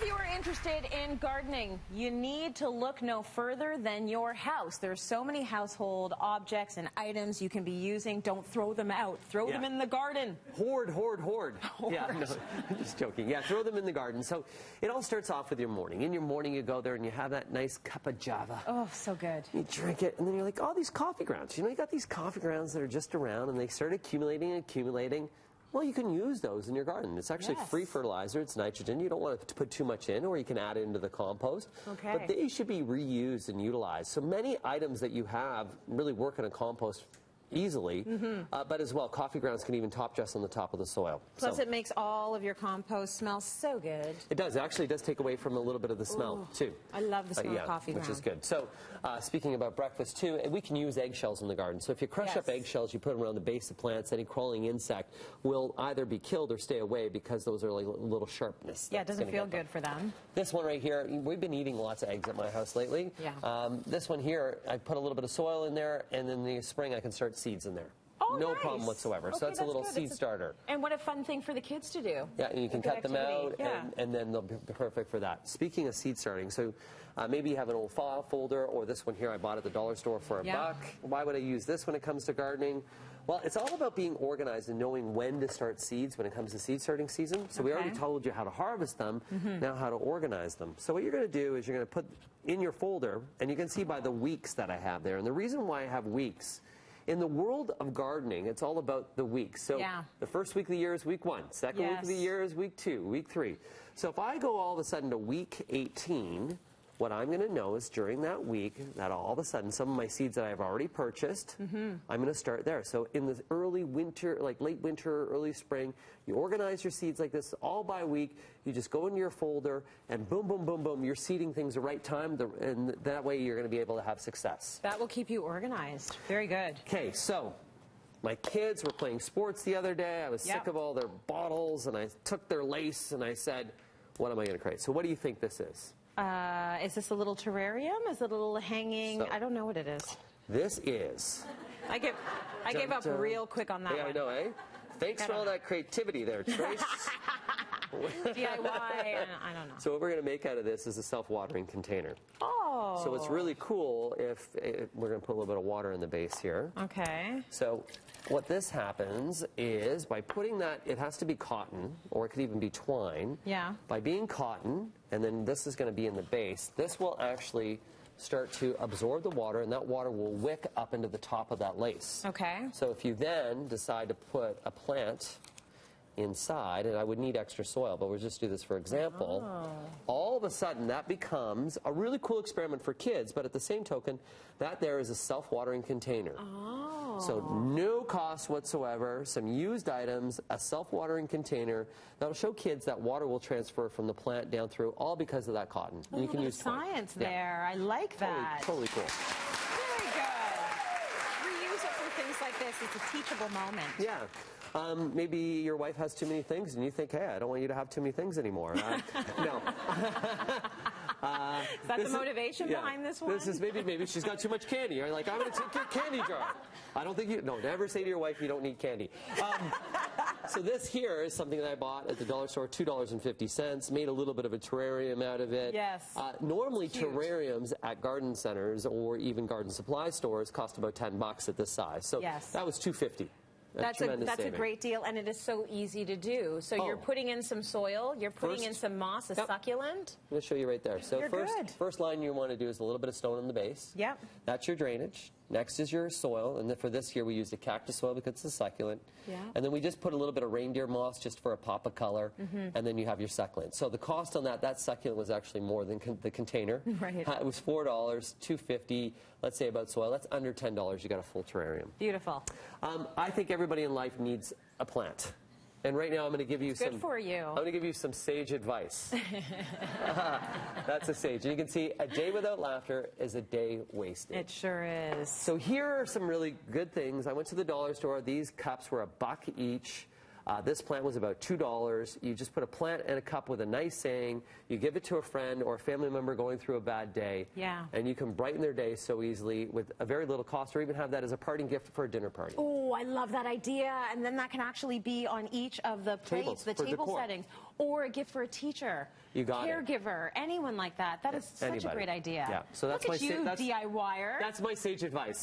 If you are interested in gardening, you need to look no further than your house. There's so many household objects and items you can be using. Don't throw them out. Throw them in the garden. Hoard, hoard, hoard. Yeah, no, I'm just joking. Yeah, throw them in the garden. So it all starts off with your morning. In your morning, you go there and you have that nice cup of Java. Oh, so good. You drink it, and then you're like, oh, these coffee grounds. You know, you got these coffee grounds that are just around, and they start accumulating and accumulating. Well, you can use those in your garden. It's actually free fertilizer. It's nitrogen. You don't want to put too much in, or you can add it into the compost. Okay. But they should be reused and utilized. So many items that you have really work in a compost easily, but as well, coffee grounds can even top dress on the top of the soil. Plus, it makes all of your compost smell so good. It does. Actually, it does take away from a little bit of the smell, too. I love the smell of coffee ground. Which is good. So, speaking about breakfast, too, we can use eggshells in the garden. So if you crush up eggshells, you put them around the base of plants, any crawling insect will either be killed or stay away because those are like little sharpness. Yeah, it doesn't feel good for them. This one right here, we've been eating lots of eggs at my house lately. Yeah. This one here, I put a little bit of soil in there, and in the spring I can start seeds in there. Oh, no problem whatsoever. Okay, so that's a little seed starter. And what a fun thing for the kids to do. Yeah, and you can cut them out, and then they'll be perfect for that. Speaking of seed starting, so maybe you have an old file folder, or this one here I bought at the dollar store for $1. Why would I use this when it comes to gardening? Well, it's all about being organized and knowing when to start seeds when it comes to seed starting season. So we already told you how to harvest them, now how to organize them. So what you're going to do is you're going to put in your folder, and you can see by the weeks that I have there. And the reason why I have weeks, in the world of gardening, it's all about the weeks. So the first week of the year is week 1. Second week of the year is week 2, week 3. So if I go all of a sudden to week 18, what I'm going to know is during that week that all of a sudden some of my seeds that I've already purchased, I'm going to start there. So in the early winter, like late winter, early spring, you organize your seeds like this all by week. You just go into your folder and boom, boom, boom, boom, you're seeding things the right time, and that way you're going to be able to have success. That will keep you organized. Very good. Okay, so my kids were playing sports the other day. I was sick of all their bottles, and I took their lace and I said, what am I going to create? So what do you think this is? Is this a little terrarium? Is it a little hanging? I don't know what it is. This is. I gave up real quick on that one. I know, eh? Thanks for all that creativity there, Trace. DIY, I don't know. So what we're going to make out of this is a self-watering container. Oh. So it's really cool if we're going to put a little bit of water in the base here. Okay. So what this happens is by putting that, it has to be cotton, or it could even be twine. Yeah. By being cotton, and then this is going to be in the base, this will actually start to absorb the water, and that water will wick up into the top of that lace. Okay. So if you then decide to put a plant inside, and I would need extra soil, but we'll just do this for example, all of a sudden that becomes a really cool experiment for kids, but at the same token, that there is a self-watering container. So no cost whatsoever, some used items, a self-watering container that'll show kids that water will transfer from the plant down through, all because of that cotton. And you can use science there. I like that. Totally cool. Very good. Reuse it for things like this. It's a teachable moment. Yeah. Maybe your wife has too many things and you think, hey, I don't want you to have too many things anymore. No. Is that the motivation behind this one? This is maybe she's got too much candy. You're like, I'm going to take your candy jar. I don't think never say to your wife you don't need candy. So this here is something that I bought at the dollar store, $2.50. Made a little bit of a terrarium out of it. Yes. Normally terrariums at garden centers or even garden supply stores cost about $10 at this size. So that was $2.50. That's a great deal, and it is so easy to do. So you're putting in some soil, you're putting in some moss, a succulent. I'm going to show you right there. So first line you want to do is a little bit of stone in the base. Yep. That's your drainage. Next is your soil, and then for this here we used a cactus soil because it's a succulent. Yeah. And then we just put a little bit of reindeer moss just for a pop of color, and then you have your succulent. So the cost on that succulent was actually more than the container. Right. It was $4, $2.50. Let's say about soil. That's under $10. You got a full terrarium. Beautiful. I think everybody in life needs a plant. And right now I'm going to give you Good for you. I'm going to give you some sage advice. That's a sage. And you can see a day without laughter is a day wasted. It sure is. So here are some really good things. I went to the dollar store. These cups were $1 each. This plant was about $2. You just put a plant in a cup with a nice saying. You give it to a friend or a family member going through a bad day. Yeah. And you can brighten their day so easily with a very little cost, or even have that as a parting gift for a dinner party. Oh, I love that idea. And then that can actually be on each of the plates, the table settings, or a gift for a teacher, you got caregiver, anyone like that. That is such a great idea. Yeah. So that's Look at you, DIYer. That's my sage advice.